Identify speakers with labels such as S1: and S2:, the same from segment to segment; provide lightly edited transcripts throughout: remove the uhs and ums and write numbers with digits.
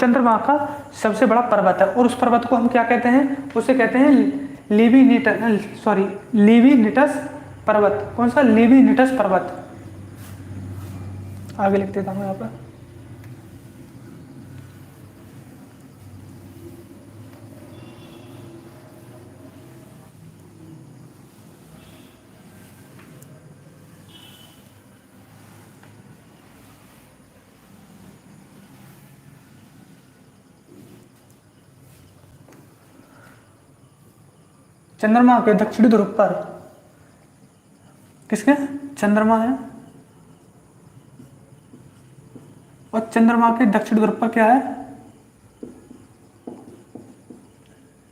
S1: चंद्रमा का सबसे बड़ा पर्वत है, और उस पर्वत को हम क्या कहते हैं, उसे कहते हैं लीविनीटस पर्वत। कौन सा? लीविनीटस पर्वत। आगे लिख देता हूँ यहाँ पर। चंद्रमा के दक्षिणी ध्रुव पर किसके? चंद्रमा है, और चंद्रमा के दक्षिणी ध्रुव पर क्या है?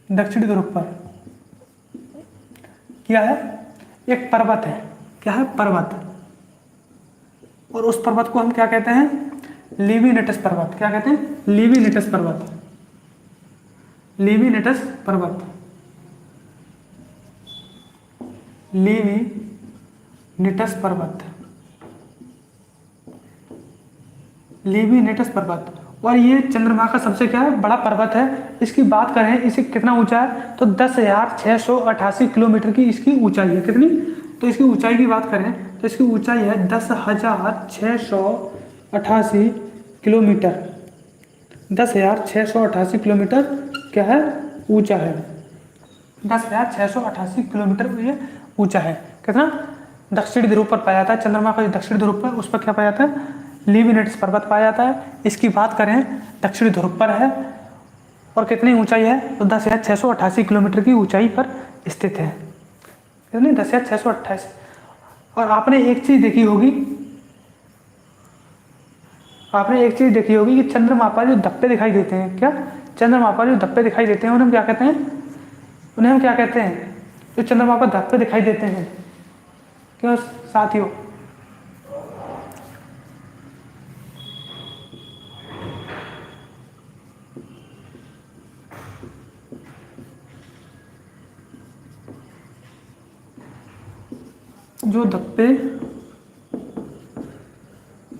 S1: दक्षिणी ध्रुव पर क्या है? एक पर्वत है। क्या है? पर्वत। और उस पर्वत को हम क्या कहते हैं? लीविनीटस पर्वत। क्या कहते हैं? लीविनीटस पर्वत। लीविनीटस पर्वत। लीविनीटस पर्वत। लीविनीटस पर्वत। और ये चंद्रमा का सबसे क्या है? बड़ा पर्वत है। इसकी बात करें, इसे कितना ऊंचा है, तो 10,688 किलोमीटर की इसकी ऊंचाई है। कितनी? तो इसकी ऊंचाई की बात करें तो इसकी ऊंचाई है 10,688 किलोमीटर। 10,688 किलोमीटर क्या है? ऊंचा है। 10,688 किलोमीटर ये ऊंचा है। कितना? दक्षिणी ध्रुव पर पाया जाता है। चंद्रमा का जो दक्षिणी ध्रुव पर, उस पर क्या पाया जाता है? लीविनीटस पर्वत पाया जाता है। इसकी बात करें, दक्षिणी ध्रुव पर है, और कितनी ऊंचाई है? तो 10,688 किलोमीटर की ऊंचाई पर स्थित है। कितनी? 10,688। और आपने एक चीज देखी होगी, कि चंद्रमा पर जो धब्बे दिखाई देते हैं, क्या? चंद्रमा पर जो धब्बे दिखाई देते हैं उन्हें हम क्या कहते हैं? जो चंद्रमा पर धब्बे दिखाई देते हैं, क्यों साथियों? जो धब्बे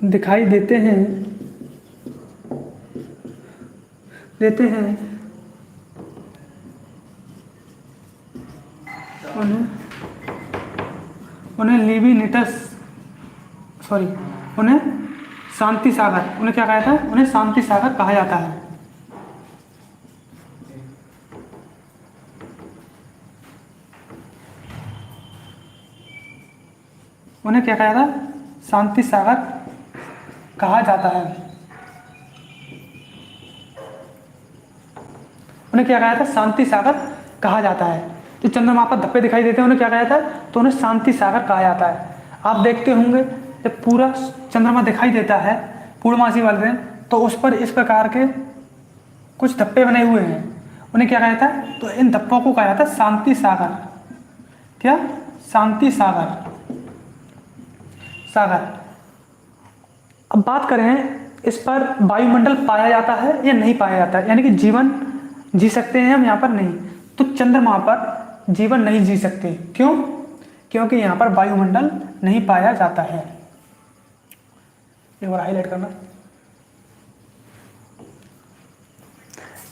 S1: दिखाई देते हैं उन्हें शांति सागर, उन्हें क्या कहा जाता है? उन्हें शांति सागर कहा जाता है। उन्हें क्या कहा जाता है? शांति सागर कहा जाता है। उन्हें क्या कहा जाता है? शांति सागर कहा जाता है। जो चंद्रमा पर धब्बे दिखाई देते हैं उन्हें क्या कहा जाता है? तो उन्हें शांति सागर कहा जाता है। आप देखते होंगे जब पूरा चंद्रमा दिखाई देता है पूर्णमासी वाले दिन, तो उस पर इस प्रकार के कुछ धब्बे बने हुए हैं, उन्हें क्या कहा जाता है? तो इन धब्बों को कहा जाता है शांति सागर। क्या? शांति सागर। अब बात करें, इस पर वायुमंडल पाया जाता है या नहीं पाया जाता है, यानी कि जीवन जी सकते हैं हम यहाँ पर? नहीं। तो चंद्रमा पर जीवन नहीं जी सकते। क्यों? क्योंकि यहाँ पर वायुमंडल नहीं पाया जाता है। एक बार हाईलाइट करना।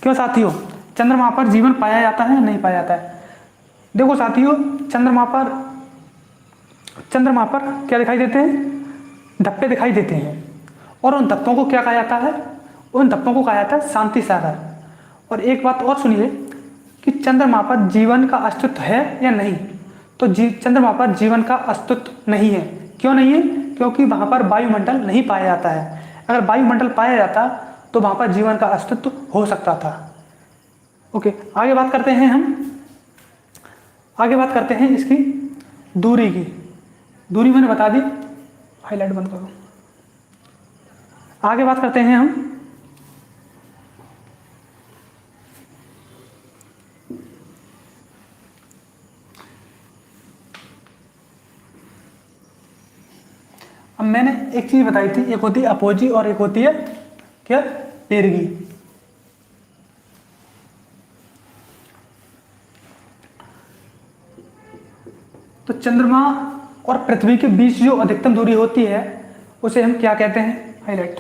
S1: क्यों साथियों? चंद्रमा पर जीवन पाया जाता है या नहीं पाया जाता है? देखो साथियों, चंद्रमा पर क्या दिखाई देते हैं? धब्बे दिखाई देते हैं, और उन धब्बों को क्या कहा जाता है? उन धब्बों को कहा जाता है शांति सागर। और एक बात और सुनिए कि चंद्रमा पर जीवन का अस्तित्व है या नहीं? तो चंद्रमा पर जीवन का अस्तित्व नहीं है। क्यों नहीं है? क्योंकि वहाँ पर वायुमंडल नहीं पाया जाता है। अगर वायुमंडल पाया जाता तो वहाँ पर जीवन का अस्तित्व हो सकता था। ओके, आगे बात करते हैं इसकी दूरी की। दूरी मैंने बता दी, हाईलाइट बंद करो। आगे बात करते हैं हम अब मैंने एक चीज बताई थी, एक होती है अपोजी और एक होती है क्या? पेरगी। तो चंद्रमा और पृथ्वी के बीच जो अधिकतम दूरी होती है उसे हम क्या कहते हैं? हाईलाइट।